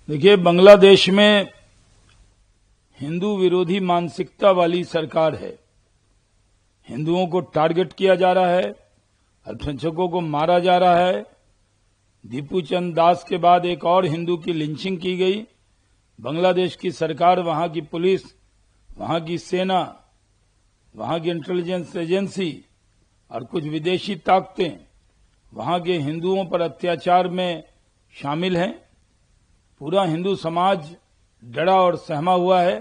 देखिए, बांग्लादेश में हिंदू विरोधी मानसिकता वाली सरकार है। हिंदुओं को टारगेट किया जा रहा है, अल्पसंख्यकों को मारा जा रहा है। दीपू चंद दास के बाद एक और हिंदू की लिंचिंग की गई। बांग्लादेश की सरकार, वहां की पुलिस, वहां की सेना, वहां की इंटेलिजेंस एजेंसी और कुछ विदेशी ताकतें वहां के हिंदुओं पर अत्याचार में शामिल हैं। पूरा हिंदू समाज डरा और सहमा हुआ है।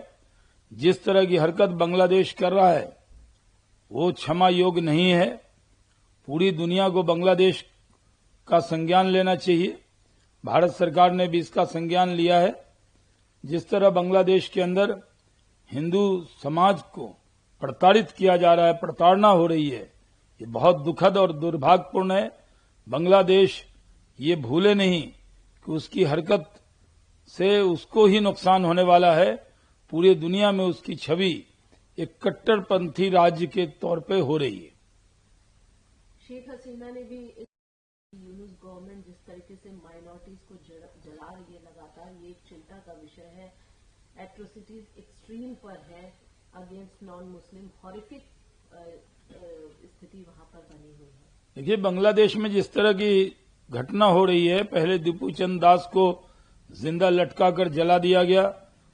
जिस तरह की हरकत बांग्लादेश कर रहा है वो क्षमा योग्य नहीं है। पूरी दुनिया को बांग्लादेश का संज्ञान लेना चाहिए। भारत सरकार ने भी इसका संज्ञान लिया है। जिस तरह बांग्लादेश के अंदर हिंदू समाज को प्रताड़ित किया जा रहा है, प्रताड़ना हो रही है, ये बहुत दुखद और दुर्भाग्यपूर्ण है। बांग्लादेश ये भूले नहीं कि उसकी हरकत से उसको ही नुकसान होने वाला है। पूरी दुनिया में उसकी छवि एक कट्टरपंथी राज्य के तौर पे हो रही है। शेख हसीना ने भी यूनुस गवर्नमेंट जिस तरीके से माइनॉरिटीज को जला रही है लगातार, ये एक चिंता का विषय है। एट्रोसिटीज एक्सट्रीम पर है अगेंस्ट नॉन मुस्लिम, हॉरिफिक स्थिति वहां पर बनी हुई है। देखिए, बांग्लादेश में जिस तरह की घटना हो रही है, पहले दीपू चंद दास को जिंदा लटकाकर जला दिया गया,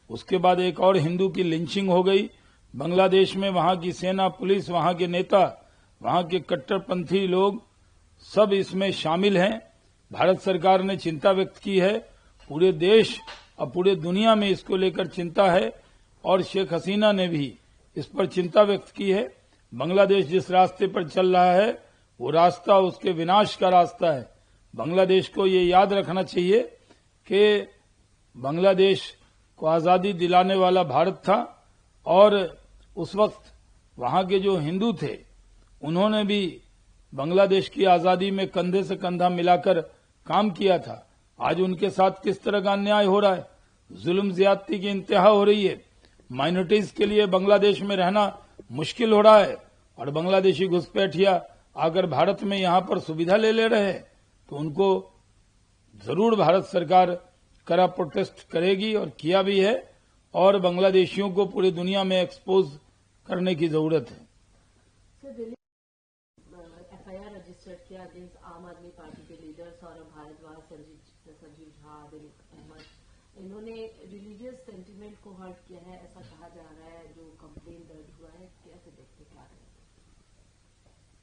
उसके बाद एक और हिंदू की लिंचिंग हो गई। बांग्लादेश में वहां की सेना, पुलिस, वहां के नेता, वहां के कट्टरपंथी लोग सब इसमें शामिल हैं। भारत सरकार ने चिंता व्यक्त की है। पूरे देश और पूरे दुनिया में इसको लेकर चिंता है और शेख हसीना ने भी इस पर चिंता व्यक्त की है। बांग्लादेश जिस रास्ते पर चल रहा है वो रास्ता उसके विनाश का रास्ता है। बांग्लादेश को ये याद रखना चाहिए कि बांग्लादेश को आजादी दिलाने वाला भारत था और उस वक्त वहां के जो हिंदू थे उन्होंने भी बांग्लादेश की आजादी में कंधे से कंधा मिलाकर काम किया था। आज उनके साथ किस तरह का अन्याय हो रहा है, जुल्म ज्यादती की इंतहा हो रही है। माइनॉरिटीज के लिए बांग्लादेश में रहना मुश्किल हो रहा है और बांग्लादेशी घुसपैठिया आकर भारत में यहां पर सुविधा ले रहे हैं, तो उनको जरूर भारत सरकार कड़ा प्रोटेस्ट करेगी और किया भी है और बांग्लादेशियों को पूरी दुनिया में एक्सपोज करने की जरूरत है। एफआईआर रजिस्टर किया अगेंस्ट आम आदमी पार्टी के लीडर सौरभ भारद्वाज, संजीव झा, आदिल अहमद। इन्होंने रिलीजियस सेंटिमेंट को हर्ट किया है, ऐसा कहा जा रहा है। जो कंप्लेन दर्ज हुआ है, कैसे देखते क्या रहे?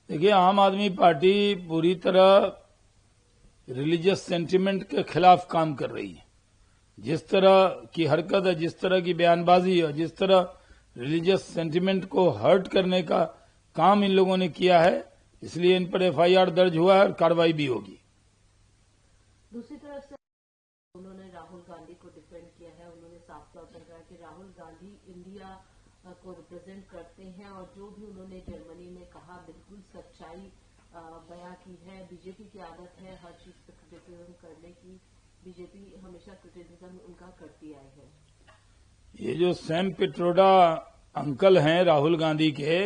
देखिए, आम आदमी पार्टी पूरी तरह रिलीजियस सेंटिमेंट के खिलाफ काम कर रही है। जिस तरह की हरकत है, जिस तरह की बयानबाजी है, जिस तरह रिलीजियस सेंटिमेंट को हर्ट करने का काम इन लोगों ने किया है, इसलिए इन पर एफआईआर दर्ज हुआ है और कार्रवाई भी होगी। दूसरी तरफ से उन्होंने राहुल गांधी को डिफेंड किया है। उन्होंने साफ तौर पर कहा कि राहुल गांधी इंडिया को रिप्रेजेंट करते हैं और जो भी उन्होंने जर्मनी में कहा बिल्कुल सच्चाई बयां की है। बीजेपी की आदत है हर चीज पर क्रिटिसिज्म करने की। बीजेपी हमेशा क्रिटिसिज्म उनका करती आई है। ये जो सैम पिट्रोडा अंकल हैं राहुल गांधी के,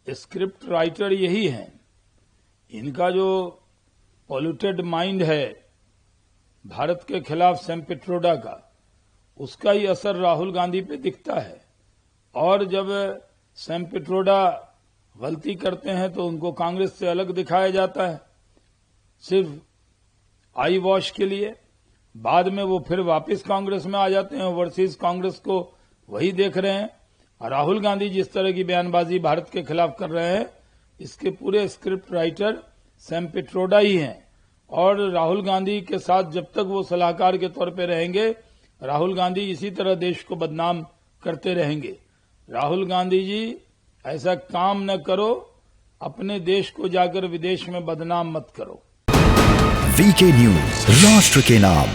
स्क्रिप्ट राइटर यही हैं। इनका जो पॉल्यूटेड माइंड है भारत के खिलाफ सैम पिट्रोडा का, उसका ही असर राहुल गांधी पे दिखता है। और जब सैम पिट्रोडा गलती करते हैं तो उनको कांग्रेस से अलग दिखाया जाता है, सिर्फ आई वॉश के लिए। बाद में वो फिर वापस कांग्रेस में आ जाते हैं, ओवरसीज कांग्रेस को वही देख रहे हैं। और राहुल गांधी जिस तरह की बयानबाजी भारत के खिलाफ कर रहे हैं, इसके पूरे स्क्रिप्ट राइटर सैम पिट्रोडा ही हैं। और राहुल गांधी के साथ जब तक वो सलाहकार के तौर पे रहेंगे, राहुल गांधी इसी तरह देश को बदनाम करते रहेंगे। राहुल गांधी जी, ऐसा काम न करो, अपने देश को जाकर विदेश में बदनाम मत करो। वीके न्यूज, राष्ट्र के नाम।